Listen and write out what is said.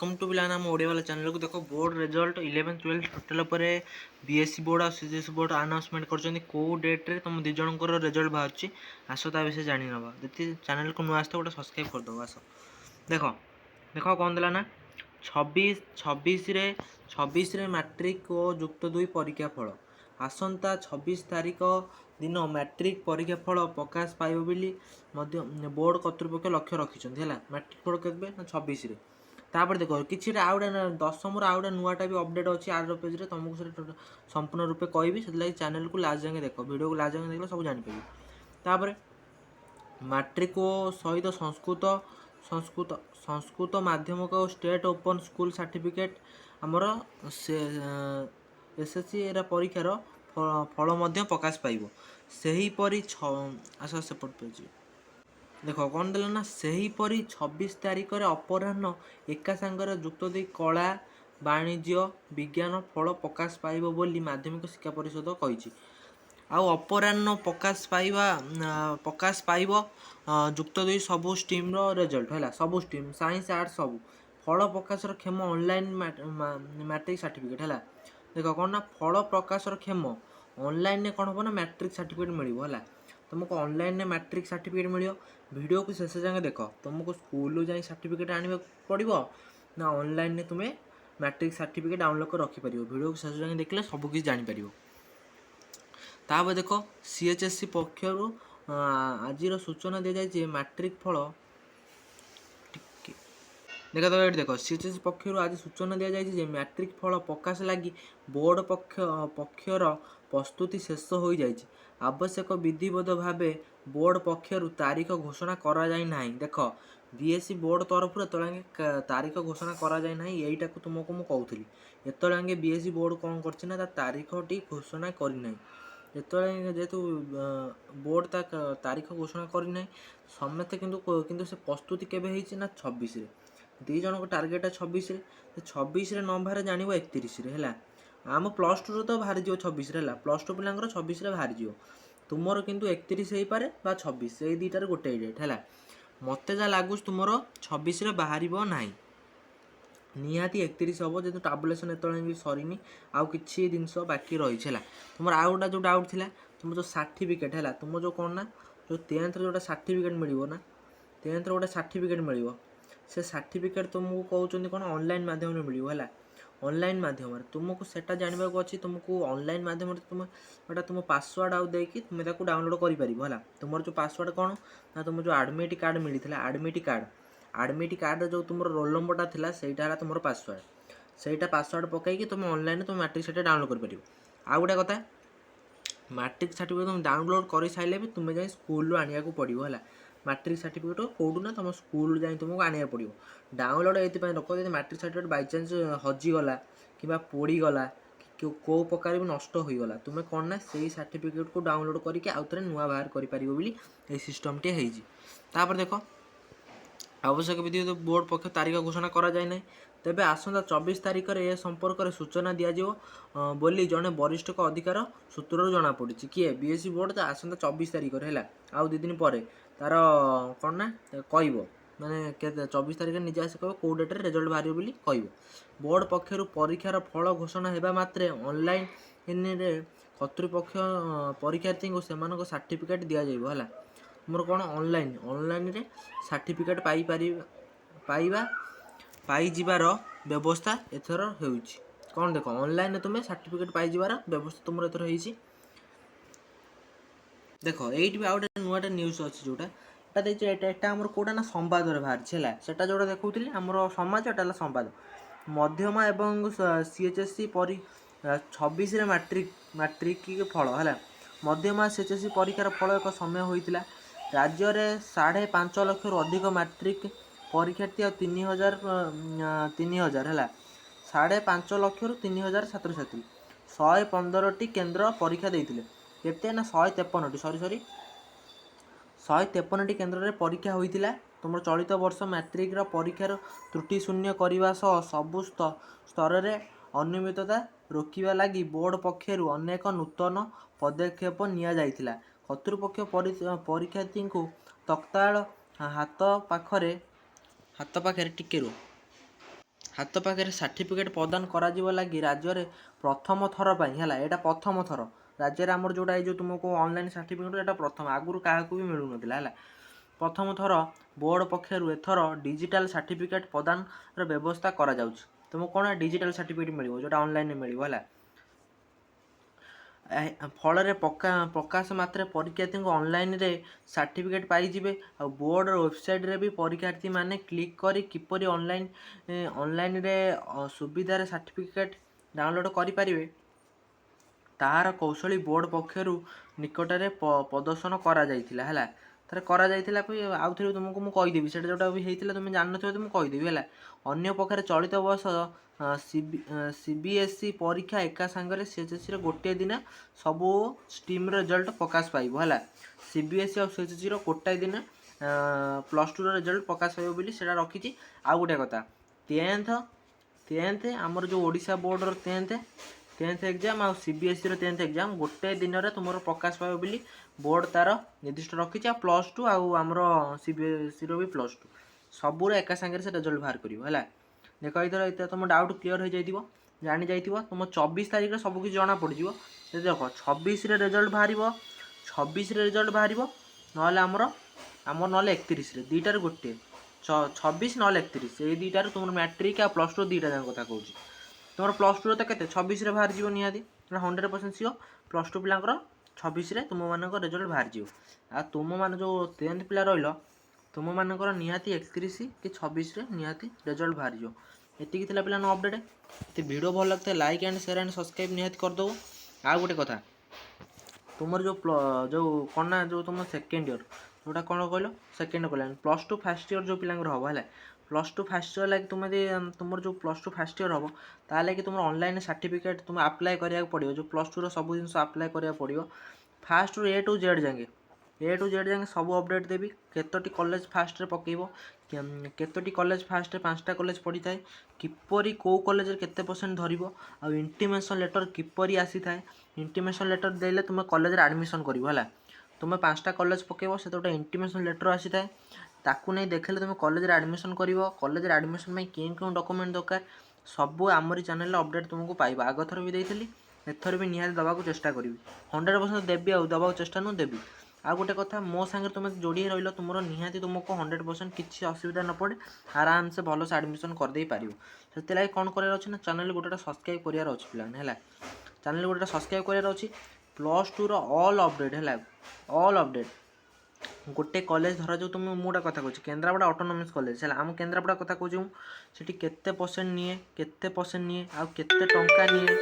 Welcome to पिलाना आम ओडिया वाला चैनल को देखो बोर्ड रिजल्ट 11 12 टोटल पर बीएससी बोर्ड और सीजीएससी बोर्ड अनाउंसमेंट कर कौ डेट्रे तुम दी जनकर रिजल्ट बाहर आस ता विषय जानी नवा जी चैनल को नुआ आसते गोटे सब्सक्राइब करदेव आस देख देख कौन देला ना 26 मैट्रिक और युक्त 2 परीक्षा फल आसंता 26 तारिख दिन मैट्रिक परीक्षा फल प्रकाश पाइब बोली बोर्ड कर्तृपक्ष लक्ष्य रखिंट है मैट्रिक फल के 26 तापर देख कि आउ गए दशम आउ गए नुआटा भी अपडेट अच्छी आर पेज में तुमको संपूर्ण रूपे कहि से चैनल को लास्ट जाए देख वीडियो को लास्ट जाए देख सब जापर तापर मैट्रिक सहित संस्कृत संस्कृत संस्कृत माध्यमिक और स्टेट ओपन स्कूल सर्टिफिकेट आमर एसएससी एरा परीक्षार फल प्रकाश पाइब सेहीपरि आस सेपट पेज देख कौन देला ना सेहीपरि 26 तारिख में अपराह्न एका सांगर युक्त 2 कला वाणिज्य विज्ञान फल प्रकाश पाइब बोली माध्यमिक शिक्षा परिषद कही आउ अपराह्न प्रकाश पाइब युक्त 2 सबु स्ट्रीम रिजल्ट है सबु स्ट्रीम साइंस आर्ट्स सब फल प्रकाशर क्षेम ऑनलाइन मैट्रिक सर्टिफिकेट है देख कौन ना फल प्रकाशर क्षेम ऑनलाइन कौन हम ना मैट्रिक सर्टिफिकेट मिल तुमको ऑनलाइन मैट्रिक सर्टिफिकेट मिल वीडियो को शेष जाए देख तुमको स्कूल जा सर्टिफिकेट आने पड़ो ना ऑनलाइन तुम्हें मैट्रिक सर्टिफिकेट डाउनलोड कर रखिपर वीडियो को शेष जाए देखले सबकि जापर तापर देख सीएचएससी पक्षर आज सूचना दी जाए मैट्रिक फल देख तो ये देख सीएचएससी पक्षर आज सूचना दी जाए मैट्रिक फल प्रकाश लगी बोर्ड पक्षर प्रस्तुति शेष हो जाए आवश्यक विधिवत भाव बोर्ड पक्षर तारीख घोषणा करा जाए ना देख बीएससी बोर्ड तरफ तारीख घोषणा करा जाए ना यहीटा को तुमको मुझे कहूली एतले बीएससी बोर्ड कौन कर तारीख टी घोषणा करना जेहेतु बोर्ड तारीख घोषणा करना समस्ते किंतु से प्रस्तुति केवे ना 26 दी जन को टार्गेट 26 न बाहर जान 31 है आम प्लस टू तो बाहर जीव 26 है प्लस टू पिलांर 26 बाहर जीव तुमर किंतु 31 हो पारे 26 ये दुटार गोटे डेट है मत जहाँ लगुच तुम 26 बाहर ना निहाती 31 हम जेहतु टाबुलेसन एत भी सरीनी आउ कि जिनस बाकी रही है तुम आउ गोटा जो डाउट थी तुम जो सर्टिफिकेट है तुम जो कौन ना जो 10th जो सर्टिफिकेट मिल ना 10th गोटे सर्टिफिकेट मिल से सर्टिफिकेट तुमको कहते कौन ऑनलाइन माध्यम मिल है ऑनलाइन माध्यम तुमको सेटा जानवा अच्छी तुमको ऑनलाइन माध्यम तुम गोटा तुम पासवर्ड आउ देकी तुम्हें डाउनलोड कर तुम जो पासवर्ड कौन ना तुम जो आडमिट कार्ड मिलता आडमिट कार्ड जो तुम रोल नंबरटा था सहीटा तुम पासवर्ड सहीटा पासवर्ड पकईकि तुम ऑनलाइन तुम मैट्रिक सर्टिफिकेट डाउनलोड कर आउ गोटे कथा मैट्रिक सर्टिफिकेट तुम डाउनलोड कर सारे भी तुम्हें जाए स्कूल आने को पड़ो है मैट्रिक सर्टिफिकेट कौटू ना तुम स्कूल जाए तुमको आने पड़ो डाउनलोड ये रख मैट्रिक सर्टिफिकेट बाई चान्स हजिगला कि पोड़गला कि कौ प्रकार भी नष्ट होगा तुम्हें कौन ना से सर्टिफिकेट को डाउनलोड करके आउ थे नुआ बाहर कर सिस्टमटे होपर देख आवश्यक विधि बोर्ड पक्ष तारीख घोषणा करा जाए ना तेबे आसंता 24 तारिख में यह संपर्क में सूचना दिज्व बोली जड़े वरिष्ठ अधिकार सूत्र जना पड़ी किए बीएससी बोर्ड तो आसंता 24 तारिख है आउ 2 दिन पर तार कौन ना कह माने 24 तारिख निजे आस कह कौ डेट्रे रिजल्ट बाहर बोली कह बोर्ड पक्षर परीक्षार फल घोषणा होगा मात्रे ऑनलाइन कर्तृपक्ष परीक्षार्थी को से सर्टिफिकेट दि जाए है मोर कौन ऑनलाइन ऑनलाइन रे सर्टिफिकेट पाइबार व्यवस्था एथर हो कौन देख ऑनलाइन तुम्हें सर्टिफिकेट पाइबार व्यवस्था तुम एथर हो देख ये भी आउ गए नुआटे न्यूज अच्छी जोटा आमर कौटा ना संवाद बाहर है जोटा देखी आमर समाज एटा संवाद मध्यमा एवं सीएचएससी 26 मैट्रिक फल है मध्यमा सीएचएससी परीक्षार फल एक समय होता राज्य में 5.5 लाख अधिक मैट्रिक परीक्षार्थी और 3000 है 5.5 लाख 3000 छात्र छात्री 115टी केन्द्र परीक्षा देते केते ना 153टी सॉरी 153टी केन्द्र में परीक्षा होता तुम चलित वर्ष मैट्रिक परीक्षार त्रुटि शून्य करने सबु स्तर में अनियमितता रोकवा लगी बोर्ड पक्षर अनेक नूतन पदक्षेप नि कर्तृपक्ष परीक्षार्थी को तत्काल हाथ पाखे टिके ହାତ ପାଖରେ ସାର୍ଟିଫିକେଟ୍ ପ୍ରଦାନ କରାଯିବା ଲାଗି ରାଜ୍ୟରେ ପ୍ରଥମ ଥର ପାଇଁ ହେଲା, ଏଇଟା ପ୍ରଥମ ଥର ରାଜ୍ୟରେ ଆମର ଯେଉଁଟା ଏଇ ଯେଉଁ ତୁମକୁ ଅନଲାଇନ୍ ସାର୍ଟିଫିକେଟ୍ ଏଇଟା ପ୍ରଥମ, ଆଗରୁ କାହାକୁ ବି ମିଳୁନଥିଲା ହେଲା। ପ୍ରଥମ ଥର ବୋର୍ଡ଼ ପକ୍ଷରୁ ଏଥର ଡିଜିଟାଲ୍ ସାର୍ଟିଫିକେଟ୍ ପ୍ରଦାନର ବ୍ୟବସ୍ଥା କରାଯାଉଛି। ତୁମକୁ କ'ଣ ଡିଜିଟାଲ୍ ସାର୍ଟିଫିକେଟ୍ ମିଳିବ, ଯେଉଁଟା ଅନଲାଇନ୍ରେ ମିଳିବ ହେଲା। ଫଳରେ ପ୍ରକାଶ ମାତ୍ରେ ପରୀକ୍ଷାର୍ଥୀଙ୍କୁ ଅନଲାଇନ୍ରେ ସାର୍ଟିଫିକେଟ୍ ପାଇଯିବେ। ଆଉ ବୋର୍ଡ଼ର ୱେବସାଇଟ୍ରେ ବି ପରୀକ୍ଷାର୍ଥୀମାନେ କ୍ଲିକ୍ କରି କିପରି ଅନଲାଇନ୍ରେ ସୁବିଧାରେ ସାର୍ଟିଫିକେଟ୍ ଡାଉନଲୋଡ଼୍ କରିପାରିବେ ତାହାର କୌଶଳୀ ବୋର୍ଡ଼ ପକ୍ଷରୁ ନିକଟରେ ପ୍ରଦର୍ଶନ କରାଯାଇଥିଲା ହେଲା। ଥରେ କରାଯାଇଥିଲା, ଆଉ ଥରେ ତୁମକୁ ମୁଁ କହିଦେବି, ସେଇଟା ଯେଉଁଟା ବି ହେଇଥିଲା ତୁମେ ଜାଣିନଥିବ ତ ମୁଁ କହିଦେବି ହେଲା। ଅନ୍ୟ ପକ୍ଷରେ ଚଳିତ ବର୍ଷ CBSE ପରୀକ୍ଷା ଏକା ସାଙ୍ଗରେ CHSEର ଗୋଟିଏ ଦିନ ସବୁ ଷ୍ଟ୍ରିମ୍ର ରେଜଲ୍ଟ ପ୍ରକାଶ ପାଇବ ହେଲା। CBSE ଆଉ CHSEର ଗୋଟାଏ ଦିନ +2ର ରେଜଲ୍ଟ ପ୍ରକାଶ ପାଇବ ବୋଲି ସେଇଟା ରଖିଛି। ଆଉ ଗୋଟେ କଥା, 10th ଆମର ଯେଉଁ ଓଡ଼ିଶା ବୋର୍ଡ଼ର 10th ଏକ୍ଜାମ୍ ଆଉ CBSEର 10th ଏକ୍ଜାମ୍ ଗୋଟେ ଦିନରେ ତୁମର ପ୍ରକାଶ ପାଇବ ବୋଲି ବୋର୍ଡ଼ ତାର ନିର୍ଦ୍ଦିଷ୍ଟ ରଖିଛି। ଆଉ +2 ଆଉ ଆମର CBSEର ବି +2 ସବୁର ଏକା ସାଙ୍ଗରେ ସେ ରେଜଲ୍ଟ ବାହାର କରିବ ହେଲା। ଦେଖ ଏଇଥର ତୁମ ଡାଉଟ୍ କ୍ଲିୟର ହେଇଯାଇଥିବ, ଜାଣିଯାଇଥିବ, ତୁମ 24 ତାରିଖରେ ସବୁ କିଛି ଜଣା ପଡ଼ିଯିବ। ଦେଖ 26ରେ ରେଜଲ୍ଟ ବାହାରିବ, 26ରେ ରେଜଲ୍ଟ ବାହାରିବ, ନହେଲେ ଆମର ନହେଲେ 31ରେ, ଦୁଇଟାରୁ ଗୋଟିଏ, 26 ନହେଲେ 31, ଏଇ ଦୁଇଟାରୁ ତୁମର ମ୍ୟାଟ୍ରିକ୍ ଆଉ +2 ଦୁଇଟା ଯାକ କଥା କହୁଛି। ତୁମର +2ର ତ କେତେ 26ରେ ବାହାରିଯିବ ନିହାତି, 100% ସିଓର। +2 ପିଲାଙ୍କର 26ରେ ତୁମମାନଙ୍କ ରେଜଲ୍ଟ ବାହାରିଯିବ। ଆଉ ତୁମମାନେ ଯେଉଁ 10th ପିଲା ରହିଲ ତୁମମାନଙ୍କର ନିହାତି 31 କି 26ରେ ନିହାତି ରେଜଲ୍ଟ ବାହାରିଯିବ। ଏତିକି ଥିଲା ପିଲାଙ୍କ ଅପଡ଼େଟ୍। ଯଦି ଭିଡ଼ିଓ ଭଲ ଲାଗିଥାଏ like and share and subscribe ନିହାତି କରିଦେବ। ଆଉ ଗୋଟେ କଥା, ତୁମର ଯେଉଁ କ'ଣ ନା ଯେଉଁ ତୁମ ସେକେଣ୍ଡ ଇୟର୍ ଯେଉଁଟା କ'ଣ କହିଲ ସେକେଣ୍ଡ କଲାଣି +2 ଫାର୍ଷ୍ଟ ଇୟର୍ ଯେଉଁ ପିଲାଙ୍କର ହେବ ହେଲା, +2 ଫାର୍ଷ୍ଟ ଇୟର୍ ଲାଗି ତୁମର ଯେଉଁ +2 ଫାର୍ଷ୍ଟ ଇୟର୍ ହେବ ତାହେଲେ କି ତୁମର ଅନଲାଇନ୍ ସାର୍ଟିଫିକେଟ୍ ତୁମେ ଆପ୍ଲାଏ କରିବାକୁ ପଡ଼ିବ। ଯେଉଁ +2ର ସବୁ ଜିନିଷ ଆପ୍ଲାଏ କରିବାକୁ ପଡ଼ିବ, ଫାର୍ଷ୍ଟରୁ A to Z ଯାଏଁ ସବୁ ଅପଡ଼େଟ୍ ଦେବି। କେତୋଟି କଲେଜ ଫାର୍ଷ୍ଟରେ ପକାଇବ, କେତୋଟି କଲେଜ ଫାର୍ଷ୍ଟରେ 5ଟା କଲେଜ ପଡ଼ିଥାଏ, କିପରି କେଉଁ କଲେଜରେ କେତେ % ଧରିବ, ଆଉ ଇଣ୍ଟିମେସନ୍ ଲେଟର୍ କିପରି ଆସିଥାଏ। ଇଣ୍ଟିମେସନ୍ ଲେଟର୍ ଦେଲେ ତୁମେ କଲେଜରେ ଆଡ଼ମିସନ୍ କରିବ ହେଲା। ତୁମେ 5ଟା କଲେଜ ପକାଇବ, ସେଥିରେ ଗୋଟେ ଇଣ୍ଟିମେସନ୍ ଲେଟର୍ ଆସିଥାଏ, ତାକୁ ନେଇ ଦେଖେଇଲେ ତୁମେ କଲେଜରେ ଆଡ଼ମିସନ୍ କରିବ। କଲେଜରେ ଆଡ଼ମିସନ୍ ପାଇଁ କେଉଁ ଡକୁମେଣ୍ଟ ଦରକାର ସବୁ ଆମରି ଚ୍ୟାନେଲରେ ଅପଡ଼େଟ୍ ତୁମକୁ ପାଇବ। ଆଗଥର ବି ଦେଇଥିଲି, ଏଥର ବି ନିହାତି ଦେବାକୁ ଚେଷ୍ଟା କରିବି, 100% ଦେବି, ଆଉ ଦେବାକୁ ଚେଷ୍ଟା ଦେବି। ଆଉ ଗୋଟେ କଥା, ମୋ ସାଙ୍ଗରେ ତୁମେ ଯୋଡ଼ିଏ ରହିଲ, ତୁମର ନିହାତି ତୁମକୁ 100% କିଛି ଅସୁବିଧା ନ ପଡ଼େ, ଆରାମସେ ଭଲସେ ଆଡ଼ମିସନ୍ କରିଦେଇ ପାରିବ। ସେଥିଲାଗି କ'ଣ କରିବାର ଅଛି ନା, ଚ୍ୟାନେଲ୍ ଗୋଟେ ସବସ୍କ୍ରାଇବ୍ କରିବାର ଅଛି ପିଲାମାନେ ହେଲା। ଚ୍ୟାନେଲ୍ ଗୋଟେ ସବସ୍କ୍ରାଇବ୍ କରିବାର ଅଛି। +2ର ଅଲ୍ ଅପଡ଼େଟ୍ ହେଲା, ଅଲ୍ ଅପଡ଼େଟ୍। ଗୋଟେ କଲେଜ ଧରାଯାଉ ମୁଁ ଗୋଟେ କଥା କହୁଛି, କେନ୍ଦ୍ରାପଡ଼ା ଅଟୋନୋମସ୍ କଲେଜ ହେଲା, ଆମ କେନ୍ଦ୍ରାପଡ଼ା କଥା କହୁଛି ମୁଁ, ସେଠି କେତେ % ନିଏ, ଆଉ କେତେ ଟଙ୍କା ନିଏ,